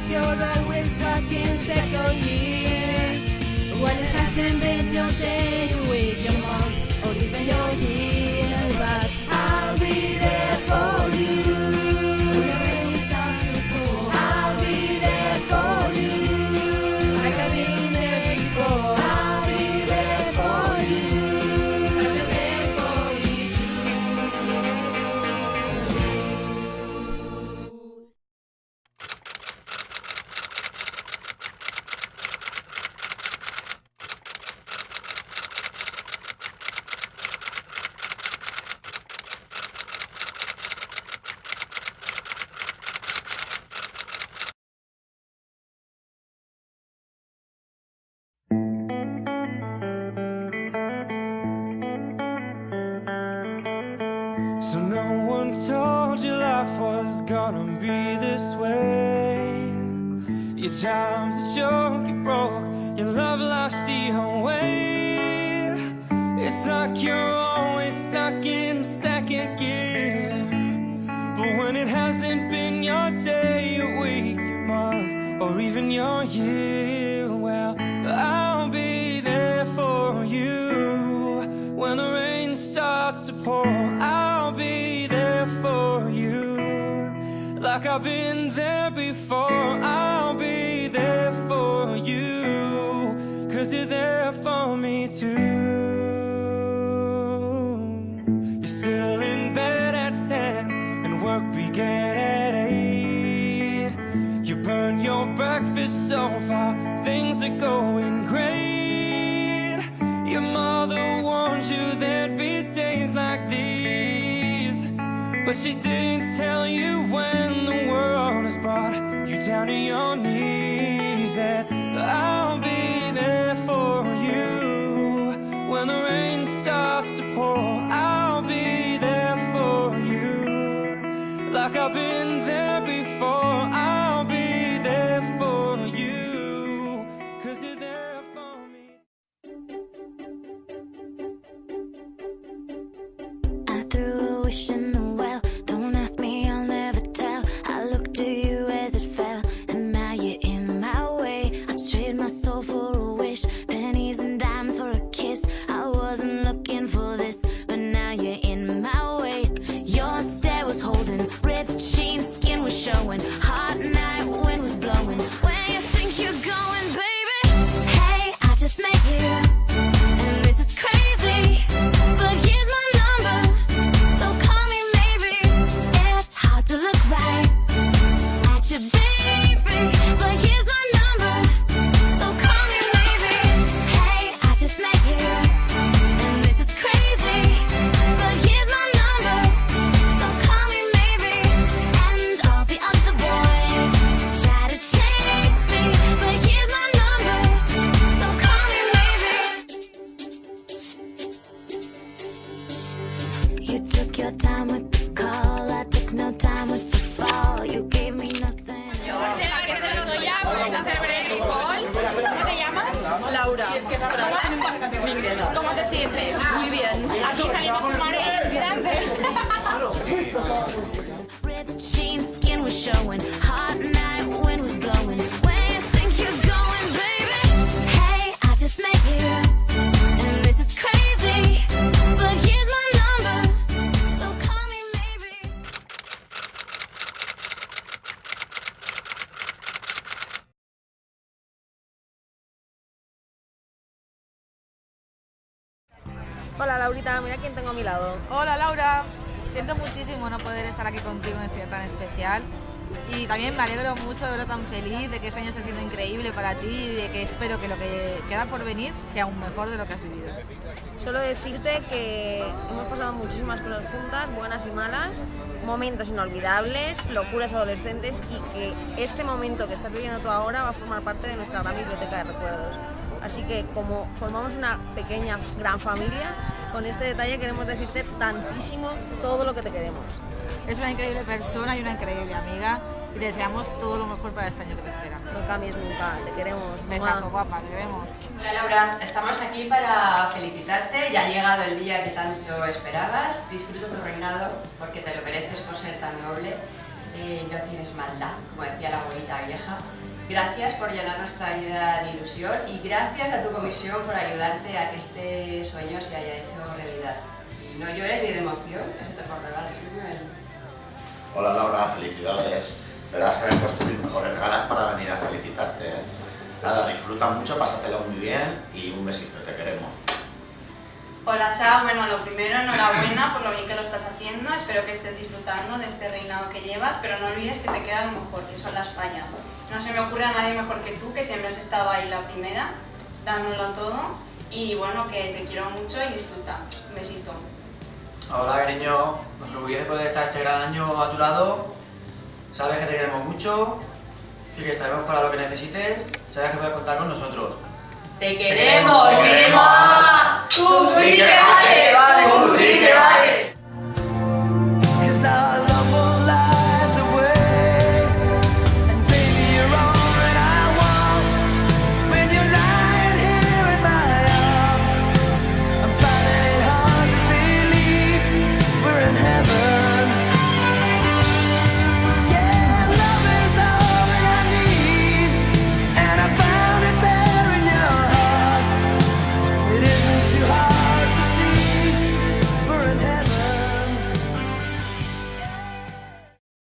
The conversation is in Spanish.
you're always stuck in second year. What hasn't been your day, your week, your month, or even your year. But I'll be there for you. When the rain starts to pour, I'll be there for you. Like I've been there before. I'll be there for you. 'Cause you're there for me too. So no one told you life was gonna be this way. Your job's a joke, you broke, your love life's the whole way. It's like you're always stuck in second gear. But when it hasn't been your day, your week, your month, or even your year, well, I'll be there for you. When the rain starts to pour, I'll be there for you. Like I've been there before, I'll be there for you. 'Cause you're there for me too. You're still in bed at 10 and work began at 8. You burn your breakfast so far, things are going great. Your mother warned you there'd be days like these, but she didn't tell you when the world has brought you down to your knees that I'll be there for you. When the rain starts to pour, I'll be there for you. Like I've been there before, I'll be there for you. 'Cause you're there for me. I threw a wish in the well. Don't ask me, I'll never tell. I looked at you as it fell, and now you're in my way. I trade my soul for a wish, pennies and dimes for a kiss. I wasn't looking for this, but now you're in my way. Your stare was holding, ripped jeans, skin was showing. Hot night, wind was blowing. Where you think you're going, baby? Hey, I just met you, and this is crazy, but here's my number, so call me maybe. It's hard to look right at you, baby, but here's my number, so call me maybe. Hey, I just met you, and this is crazy, but here's my number, so call me maybe. And all the other boys try to chase me, but here's my number, so call me maybe. You took your time with the call, I took no time with the fall. You gave me nothing. ¿Cómo te llamas? Laura. ¿Cómo te sientes? Muy bien. Aquí salimos a fumar grandes. Ripped jeans, skin was showing. Hot night, wind was blowing. Where you think you're going, baby? Hey, I just met you, and this is crazy, but here's my number, so call me maybe. Hola Laurita, mira quién tengo a mi lado. Hola Laura, siento muchísimo no poder estar aquí contigo en este día tan especial y también me alegro mucho de verlo tan feliz, de que este año esté siendo increíble para ti y de que espero que lo que queda por venir sea aún mejor de lo que has vivido. Solo decirte que hemos pasado muchísimas cosas juntas, buenas y malas, momentos inolvidables, locuras adolescentes, y que este momento que estás viviendo tú ahora va a formar parte de nuestra gran biblioteca de recuerdos. Así que como formamos una pequeña, gran familia, con este detalle queremos decirte tantísimo todo lo que te queremos. Es una increíble persona y una increíble amiga y te deseamos todo lo mejor para este año que te espera. No cambies nunca, te queremos. Besazo, guapa, te queremos. Hola Laura, estamos aquí para felicitarte. Ya ha llegado el día que tanto esperabas. Disfruta tu reinado porque te lo mereces por ser tan noble. No tienes maldad, como decía la abuelita vieja. Gracias por llenar nuestra vida de ilusión y gracias a tu comisión por ayudarte a que este sueño se haya hecho realidad. Y no llores ni de emoción, que se te correrá el rímel. Hola Laura, felicidades. Verás que me he puesto mis mejores ganas para venir a felicitarte. Nada, disfruta mucho, pásatelo muy bien y un besito, te queremos. Hola Sa, bueno, lo primero, enhorabuena por lo bien que lo estás haciendo, espero que estés disfrutando de este reinado que llevas, pero no olvides que te queda lo mejor, que son las fallas. No se me ocurre a nadie mejor que tú, que siempre has estado ahí la primera, dándolo todo, y bueno, que te quiero mucho y disfruta. Un besito. Hola cariño, nos orgullece poder estar este gran año a tu lado, sabes que te queremos mucho y que estaremos para lo que necesites, sabes que puedes contar con nosotros. ¡Te queremos! ¡Te queremos! ¡Tú sí que vales! ¡Tú sí que vales!